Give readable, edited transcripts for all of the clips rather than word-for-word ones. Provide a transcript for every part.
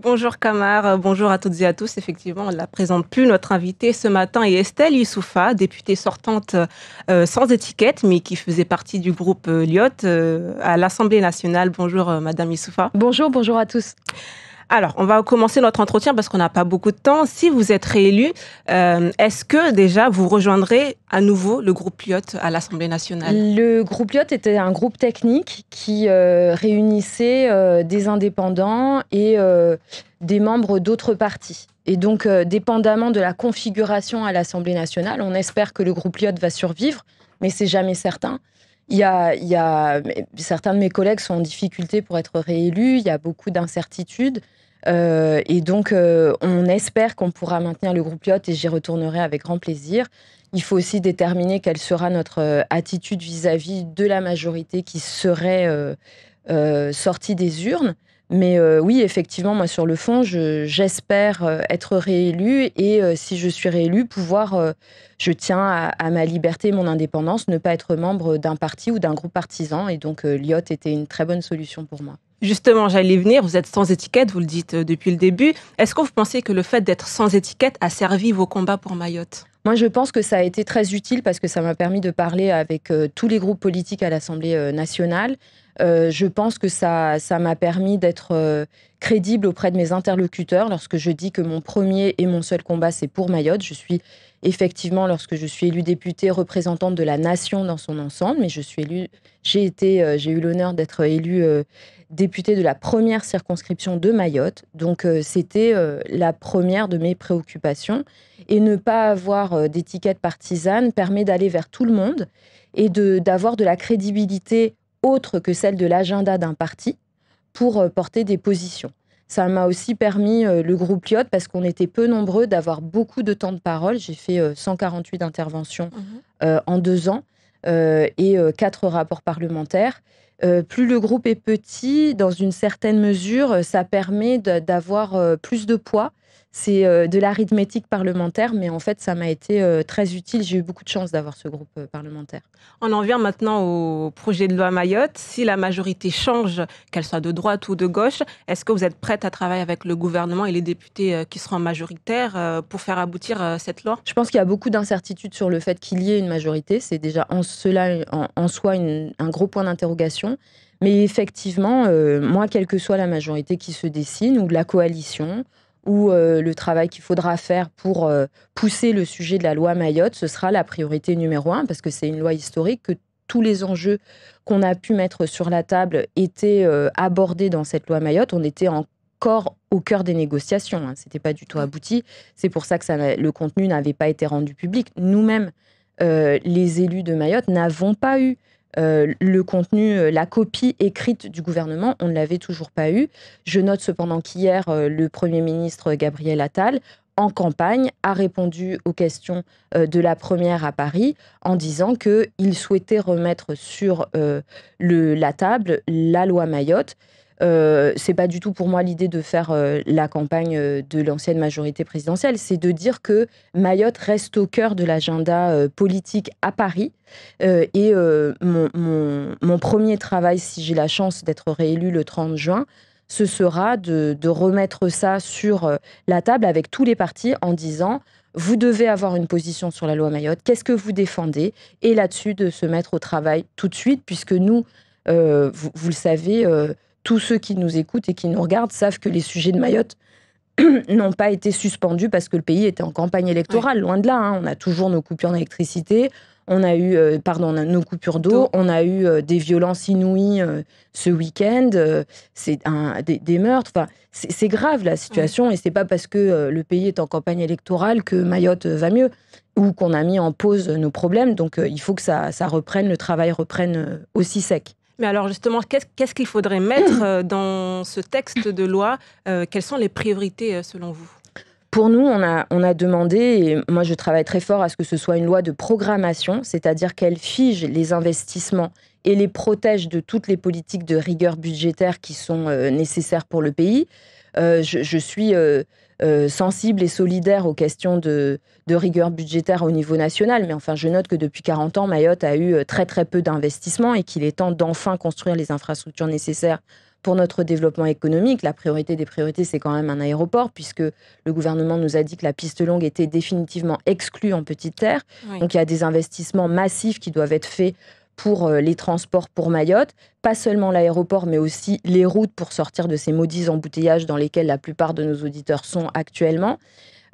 Bonjour Kamar, bonjour à toutes et à tous. Effectivement, on ne la présente plus. Notre invitée ce matin est Estelle Youssouffa, députée sortante sans étiquette, mais qui faisait partie du groupe LIOT à l'Assemblée nationale. Bonjour Madame Youssouffa. Bonjour à tous. Alors, on va commencer notre entretien parce qu'on n'a pas beaucoup de temps. Si vous êtes réélu, est-ce que déjà vous rejoindrez à nouveau le groupe LIOT à l'Assemblée nationale? Le groupe LIOT était un groupe technique qui réunissait des indépendants et des membres d'autres partis. Et donc, dépendamment de la configuration à l'Assemblée nationale, on espère que le groupe LIOT va survivre, mais c'est jamais certain. Certains de mes collègues sont en difficulté pour être réélus, il y a beaucoup d'incertitudes. Et donc, on espère qu'on pourra maintenir le groupe LIOT et j'y retournerai avec grand plaisir. Il faut aussi déterminer quelle sera notre attitude vis-à-vis de la majorité qui serait sortie des urnes. Mais oui, effectivement, moi, sur le fond, j'espère être réélue et si je suis réélue, je tiens à ma liberté et mon indépendance, ne pas être membre d'un parti ou d'un groupe partisan. Et donc, LIOT était une très bonne solution pour moi. Justement, j'allais venir, vous êtes sans étiquette, vous le dites depuis le début. Est-ce que vous pensez que le fait d'être sans étiquette a servi vos combats pour Mayotte? Moi, je pense que ça a été très utile parce que ça m'a permis de parler avec tous les groupes politiques à l'Assemblée nationale. Je pense que ça m'a permis d'être crédible auprès de mes interlocuteurs lorsque je dis que mon premier et mon seul combat, c'est pour Mayotte. Je suis effectivement, lorsque je suis élue députée, représentante de la nation dans son ensemble, mais j'ai eu l'honneur d'être élue députée de la première circonscription de Mayotte. Donc, c'était la première de mes préoccupations. Et ne pas avoir d'étiquette partisane permet d'aller vers tout le monde et d'avoir de la crédibilité autre que celle de l'agenda d'un parti pour porter des positions. Ça m'a aussi permis, le groupe LIOT, parce qu'on était peu nombreux, d'avoir beaucoup de temps de parole. J'ai fait 148 interventions en 2 ans et 4 rapports parlementaires. Plus le groupe est petit, dans une certaine mesure, ça permet d'avoir plus de poids. C'est de l'arithmétique parlementaire, mais en fait, ça m'a été très utile. J'ai eu beaucoup de chance d'avoir ce groupe parlementaire. On en vient maintenant au projet de loi Mayotte. Si la majorité change, qu'elle soit de droite ou de gauche, est-ce que vous êtes prête à travailler avec le gouvernement et les députés qui seront majoritaires pour faire aboutir cette loi? Je pense qu'il y a beaucoup d'incertitudes sur le fait qu'il y ait une majorité. C'est déjà en soi un gros point d'interrogation. Mais effectivement, moi, quelle que soit la majorité qui se dessine, ou la coalition, ou le travail qu'il faudra faire pour pousser le sujet de la loi Mayotte, ce sera la priorité numéro 1, parce que c'est une loi historique, que tous les enjeux qu'on a pu mettre sur la table étaient abordés dans cette loi Mayotte. On était encore au cœur des négociations, hein. C'était pas du tout abouti. C'est pour ça que le contenu n'avait pas été rendu public. Nous-mêmes, les élus de Mayotte, n'avons pas eu le contenu, la copie écrite du gouvernement, on ne l'avait toujours pas eu. Je note cependant qu'hier, le Premier ministre Gabriel Attal, en campagne, a répondu aux questions de la première à Paris en disant qu'il souhaitait remettre sur la table la loi Mayotte. C'est pas du tout pour moi l'idée de faire la campagne de l'ancienne majorité présidentielle, c'est de dire que Mayotte reste au cœur de l'agenda politique à Paris. Mon premier travail, si j'ai la chance d'être réélue le 30 juin, ce sera de remettre ça sur la table avec tous les partis en disant: vous devez avoir une position sur la loi Mayotte, qu'est-ce que vous défendez? Et là-dessus, de se mettre au travail tout de suite, puisque nous, vous le savez, tous ceux qui nous écoutent et qui nous regardent savent que les sujets de Mayotte n'ont pas été suspendus parce que le pays était en campagne électorale. Oui. Loin de là, hein. On a toujours nos coupures d'électricité, on a eu nos coupures d'eau, on a eu des violences inouïes ce week-end, des meurtres. Enfin, c'est grave la situation, et c'est pas parce que le pays est en campagne électorale que Mayotte va mieux ou qu'on a mis en pause nos problèmes. Donc il faut que ça reprenne, le travail reprenne aussi sec. Mais alors justement, qu'est-ce qu'il faudrait mettre dans ce texte de loi? Quelles sont les priorités selon vous? Pour nous, on a demandé, et moi je travaille très fort à ce que ce soit une loi de programmation, c'est-à-dire qu'elle fige les investissements et les protège de toutes les politiques de rigueur budgétaire qui sont nécessaires pour le pays. Je suis sensible et solidaire aux questions de rigueur budgétaire au niveau national, mais enfin je note que depuis 40 ans, Mayotte a eu très très peu d'investissements et qu'il est temps d'enfin construire les infrastructures nécessaires pour notre développement économique. La priorité des priorités, c'est quand même un aéroport, puisque le gouvernement nous a dit que la piste longue était définitivement exclue en Petite Terre. Oui. Donc il y a des investissements massifs qui doivent être faits pour les transports pour Mayotte, pas seulement l'aéroport, mais aussi les routes pour sortir de ces maudits embouteillages dans lesquels la plupart de nos auditeurs sont actuellement.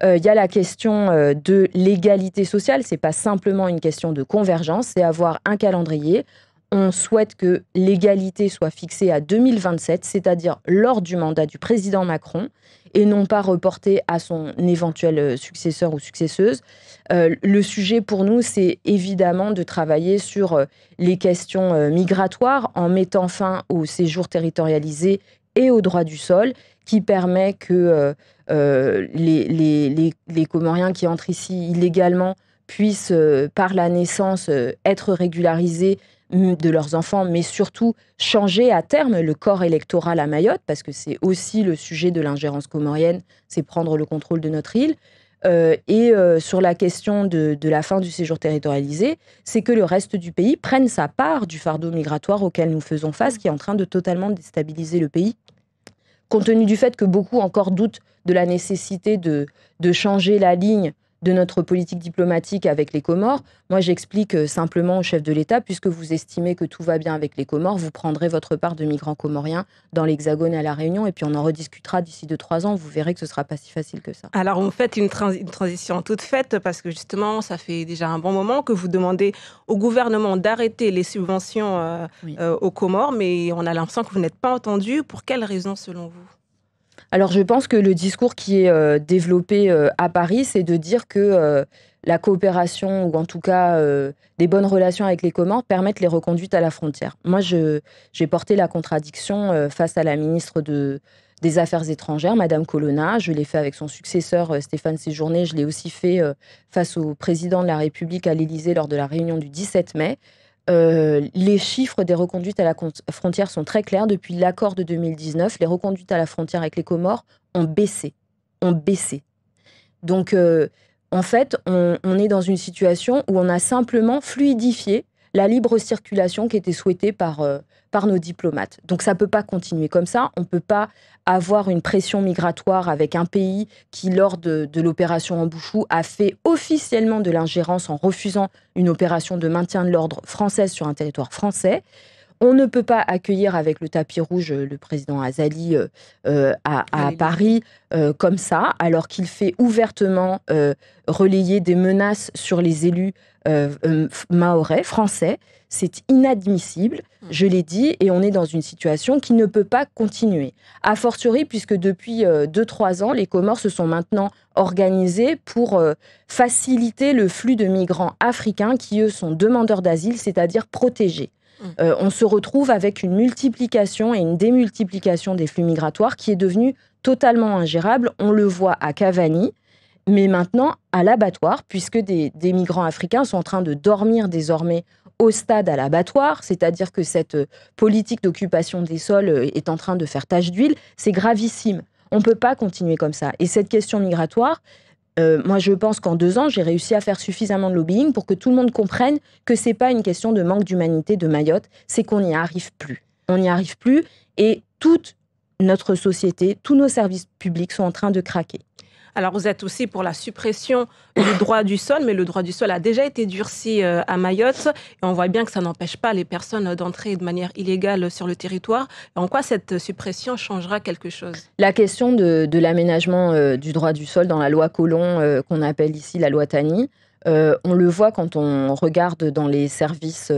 Il y a la question de l'égalité sociale, c'est pas simplement une question de convergence, c'est avoir un calendrier. On souhaite que l'égalité soit fixée à 2027, c'est-à-dire lors du mandat du président Macron, et non pas reportée à son éventuel successeur ou successeuse. Le sujet pour nous, c'est évidemment de travailler sur les questions migratoires en mettant fin au séjour territorialisé et au droit du sol, qui permet que les Comoriens qui entrent ici illégalement puissent, par la naissance, être régularisés de leurs enfants, mais surtout changer à terme le corps électoral à Mayotte, parce que c'est aussi le sujet de l'ingérence comorienne, c'est prendre le contrôle de notre île. Sur la question de la fin du séjour territorialisé, c'est que le reste du pays prenne sa part du fardeau migratoire auquel nous faisons face, qui est en train de totalement déstabiliser le pays. Compte tenu du fait que beaucoup encore doutent de la nécessité de changer la ligne de notre politique diplomatique avec les Comores, moi j'explique simplement au chef de l'État, puisque vous estimez que tout va bien avec les Comores, vous prendrez votre part de migrants comoriens dans l'Hexagone et à La Réunion, et puis on en rediscutera d'ici 2-3 ans, vous verrez que ce ne sera pas si facile que ça. Alors vous faites une transition toute faite, parce que justement, ça fait déjà un bon moment que vous demandez au gouvernement d'arrêter les subventions aux Comores, mais on a l'impression que vous n'êtes pas entendu. Pour quelles raisons selon vous ? Alors je pense que le discours qui est développé à Paris, c'est de dire que la coopération, ou en tout cas des bonnes relations avec les Comores, permettent les reconduites à la frontière. Moi, j'ai porté la contradiction face à la ministre des Affaires étrangères, Madame Colonna. Je l'ai fait avec son successeur, Stéphane Séjourné. Je l'ai aussi fait face au président de la République à l'Élysée lors de la réunion du 17 mai. Les chiffres des reconduites à la frontière sont très clairs. Depuis l'accord de 2019, les reconduites à la frontière avec les Comores ont baissé. Donc, en fait, on est dans une situation où on a simplement fluidifié la libre circulation qui était souhaitée par nos diplomates. Donc ça ne peut pas continuer comme ça. On ne peut pas avoir une pression migratoire avec un pays qui, lors de l'opération Embouchou, a fait officiellement de l'ingérence en refusant une opération de maintien de l'ordre française sur un territoire français. On ne peut pas accueillir avec le tapis rouge le président Azali à Paris comme ça, alors qu'il fait ouvertement relayer des menaces sur les élus mahorais, français. C'est inadmissible, je l'ai dit, et on est dans une situation qui ne peut pas continuer. A fortiori, puisque depuis 2-3 ans, les Comores se sont maintenant organisés pour faciliter le flux de migrants africains qui, eux, sont demandeurs d'asile, c'est-à-dire protégés. On se retrouve avec une multiplication et une démultiplication des flux migratoires qui est devenue totalement ingérable. On le voit à Cavani, mais maintenant à l'abattoir, puisque des migrants africains sont en train de dormir désormais au stade à l'abattoir, c'est-à-dire que cette politique d'occupation des sols est en train de faire tache d'huile. C'est gravissime. On ne peut pas continuer comme ça. Et cette question migratoire, moi, je pense qu'en 2 ans, j'ai réussi à faire suffisamment de lobbying pour que tout le monde comprenne que ce n'est pas une question de manque d'humanité de Mayotte, c'est qu'on n'y arrive plus. On n'y arrive plus et toute notre société, tous nos services publics sont en train de craquer. Alors, vous êtes aussi pour la suppression du droit du sol, mais le droit du sol a déjà été durci à Mayotte. Et on voit bien que ça n'empêche pas les personnes d'entrer de manière illégale sur le territoire. Et en quoi cette suppression changera quelque chose ? La question de l'aménagement du droit du sol dans la loi Collomb, qu'on appelle ici la loi Tani, on le voit quand on regarde dans les services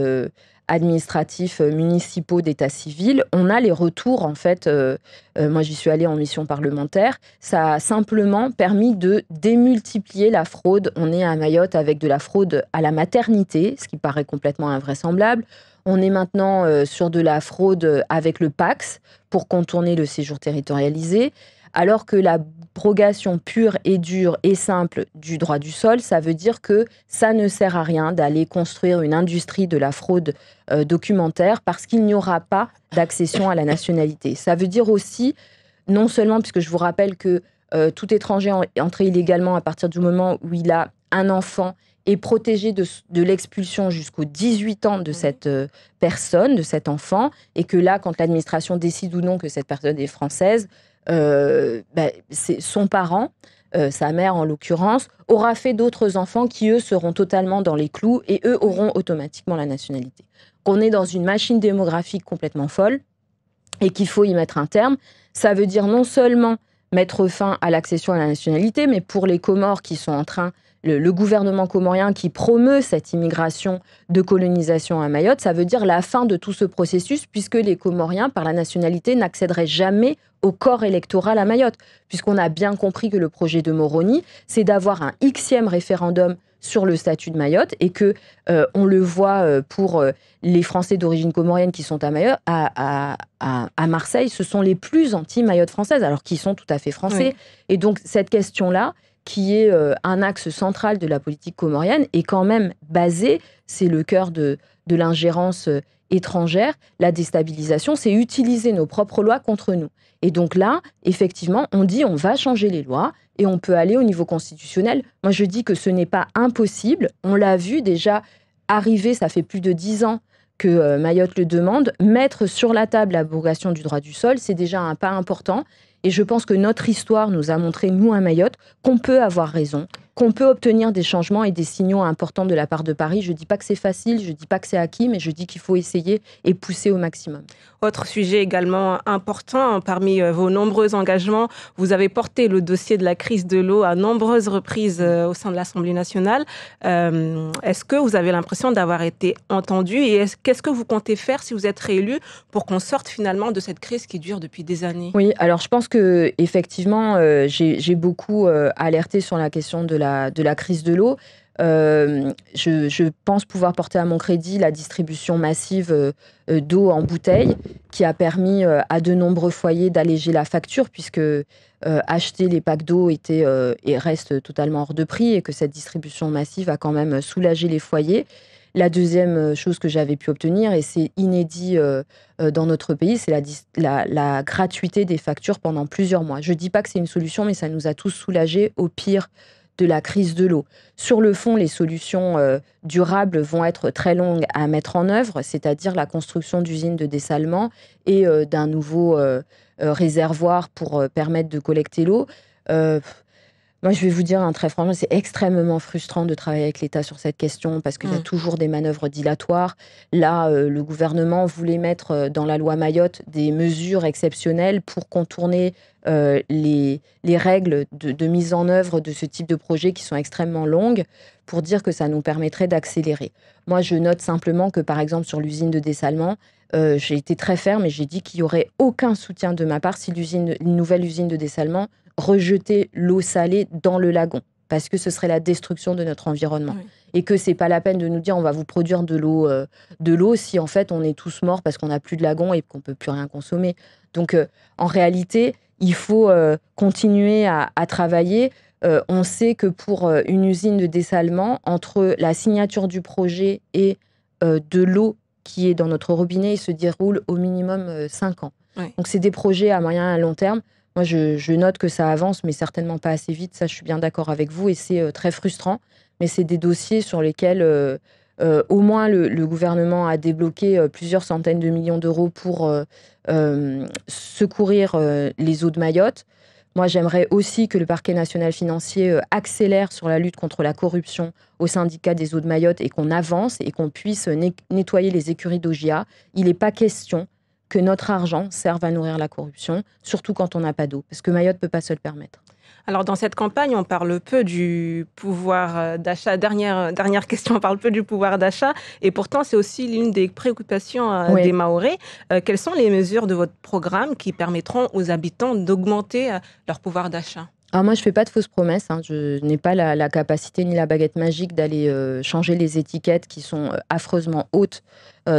administratifs municipaux d'état civil, on a les retours, en fait, moi j'y suis allée en mission parlementaire, ça a simplement permis de démultiplier la fraude. On est à Mayotte avec de la fraude à la maternité, ce qui paraît complètement invraisemblable. On est maintenant sur de la fraude avec le PAX pour contourner le séjour territorialisé, alors que la l'abrogation pure et dure et simple du droit du sol, ça veut dire que ça ne sert à rien d'aller construire une industrie de la fraude documentaire parce qu'il n'y aura pas d'accession à la nationalité. Ça veut dire aussi, non seulement, puisque je vous rappelle que tout étranger entré illégalement à partir du moment où il a un enfant et protéger de l'expulsion jusqu'aux 18 ans de cette personne, de cet enfant, et que là, quand l'administration décide ou non que cette personne est française, c'est son parent, sa mère en l'occurrence, aura fait d'autres enfants qui, eux, seront totalement dans les clous et eux auront automatiquement la nationalité. On est dans une machine démographique complètement folle et qu'il faut y mettre un terme. Ça veut dire non seulement mettre fin à l'accession à la nationalité, mais pour les Comores qui sont en train, le gouvernement comorien qui promeut cette immigration de colonisation à Mayotte, ça veut dire la fin de tout ce processus, puisque les Comoriens, par la nationalité, n'accéderaient jamais au corps électoral à Mayotte, puisqu'on a bien compris que le projet de Moroni, c'est d'avoir un Xème référendum sur le statut de Mayotte, et que on le voit pour les Français d'origine comorienne qui sont à Mayotte, à Marseille, ce sont les plus anti-Mayotte française, alors qu'ils sont tout à fait français. Oui. Et donc cette question-là, qui est un axe central de la politique comorienne, est quand même basée, c'est le cœur de l'ingérence étrangère, la déstabilisation, c'est utiliser nos propres lois contre nous. Et donc là, effectivement, on dit on va changer les lois et on peut aller au niveau constitutionnel. Moi, je dis que ce n'est pas impossible. On l'a vu déjà arriver, ça fait plus de 10 ans que Mayotte le demande. Mettre sur la table l'abrogation du droit du sol, c'est déjà un pas important. Et je pense que notre histoire nous a montré, nous à Mayotte, qu'on peut avoir raison, qu'on peut obtenir des changements et des signaux importants de la part de Paris. Je ne dis pas que c'est facile, je ne dis pas que c'est acquis, mais je dis qu'il faut essayer et pousser au maximum. Autre sujet également important, parmi vos nombreux engagements, vous avez porté le dossier de la crise de l'eau à nombreuses reprises au sein de l'Assemblée nationale. Est-ce que vous avez l'impression d'avoir été entendu et qu'est-ce que vous comptez faire si vous êtes réélu pour qu'on sorte finalement de cette crise qui dure depuis des années ? Oui, alors je pense que effectivement, j'ai beaucoup alerté sur la question de la crise de l'eau. Je pense pouvoir porter à mon crédit la distribution massive d'eau en bouteille qui a permis à de nombreux foyers d'alléger la facture puisque acheter les packs d'eau était et reste totalement hors de prix et que cette distribution massive a quand même soulagé les foyers. La deuxième chose que j'avais pu obtenir, et c'est inédit dans notre pays, c'est la gratuité des factures pendant plusieurs mois. Je ne dis pas que c'est une solution, mais ça nous a tous soulagés au pire de la crise de l'eau. Sur le fond, les solutions durables vont être très longues à mettre en œuvre, c'est-à-dire la construction d'usines de dessalement et d'un nouveau réservoir pour permettre de collecter l'eau. Moi, je vais vous dire très franchement, c'est extrêmement frustrant de travailler avec l'État sur cette question parce qu'il y a toujours des manœuvres dilatoires. Là, le gouvernement voulait mettre dans la loi Mayotte des mesures exceptionnelles pour contourner les règles de mise en œuvre de ce type de projet qui sont extrêmement longues pour dire que ça nous permettrait d'accélérer. Moi, je note simplement que, par exemple, sur l'usine de dessalement, j'ai été très ferme et j'ai dit qu'il n'y aurait aucun soutien de ma part si une nouvelle usine de dessalement rejeter l'eau salée dans le lagon, parce que ce serait la destruction de notre environnement. Oui. Et que c'est pas la peine de nous dire on va vous produire de l'eau si en fait on est tous morts parce qu'on n'a plus de lagon et qu'on peut plus rien consommer. Donc en réalité, il faut continuer à travailler. On sait que pour une usine de dessalement, entre la signature du projet et de l'eau qui est dans notre robinet, il se déroule au minimum 5 ans. Oui. Donc c'est des projets à moyen et à long terme. Moi, je note que ça avance, mais certainement pas assez vite. Ça, je suis bien d'accord avec vous et c'est très frustrant. Mais c'est des dossiers sur lesquels, au moins, le gouvernement a débloqué plusieurs centaines de millions d'euros pour secourir les eaux de Mayotte. Moi, j'aimerais aussi que le parquet national financier accélère sur la lutte contre la corruption au syndicat des eaux de Mayotte et qu'on avance et qu'on puisse nettoyer les écuries d'OGIA. Il n'est pas question que notre argent serve à nourrir la corruption, surtout quand on n'a pas d'eau, parce que Mayotte ne peut pas se le permettre. Alors, dans cette campagne, on parle peu du pouvoir d'achat. Dernière question, on parle peu du pouvoir d'achat. Et pourtant, c'est aussi l'une des préoccupations des Mahorais. Quelles sont les mesures de votre programme qui permettront aux habitants d'augmenter leur pouvoir d'achat ? Alors moi, je ne fais pas de fausses promesses. Je n'ai pas la capacité ni la baguette magique d'aller changer les étiquettes qui sont affreusement hautes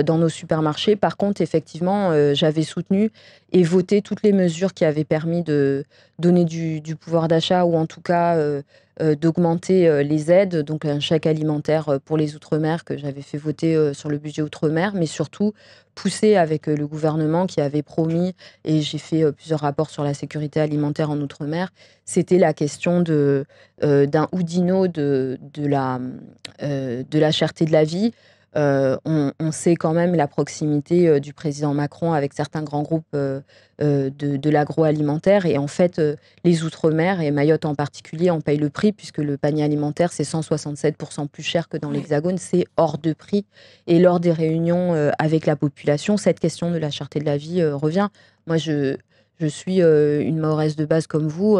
dans nos supermarchés. Par contre, effectivement, j'avais soutenu et voté toutes les mesures qui avaient permis de donner du pouvoir d'achat ou en tout cas d'augmenter les aides, donc un chèque alimentaire pour les Outre-mer que j'avais fait voter sur le budget Outre-mer, mais surtout pousser avec le gouvernement qui avait promis, et j'ai fait plusieurs rapports sur la sécurité alimentaire en Outre-mer, c'était la question d'un Oudinot de la cherté de la vie. On sait quand même la proximité du président Macron avec certains grands groupes de l'agroalimentaire. Et en fait, les Outre-mer, et Mayotte en particulier, en payent le prix, puisque le panier alimentaire, c'est 167% plus cher que dans l'Hexagone. C'est hors de prix. Et lors des réunions avec la population, cette question de la cherté de la vie revient. Moi, je suis une Mahoraise de base comme vous,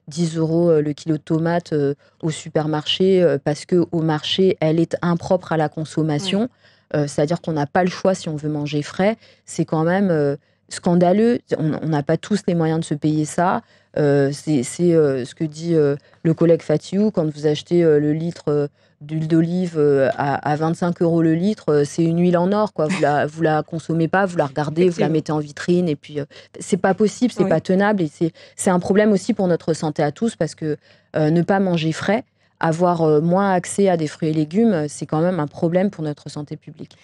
10 € le kilo de tomates au supermarché, parce qu'au marché, elle est impropre à la consommation. C'est-à-dire qu'on n'a pas le choix si on veut manger frais. C'est quand même scandaleux. On n'a pas tous les moyens de se payer ça. C'est ce que dit le collègue Fatiou, quand vous achetez le litre d'huile d'olive à 25 € le litre, c'est une huile en or, quoi. Vous la consommez pas, vous la regardez, vous la mettez en vitrine, et puis c'est pas possible, c'est pas tenable, et c'est un problème aussi pour notre santé à tous, parce que ne pas manger frais, avoir moins accès à des fruits et légumes, c'est quand même un problème pour notre santé publique.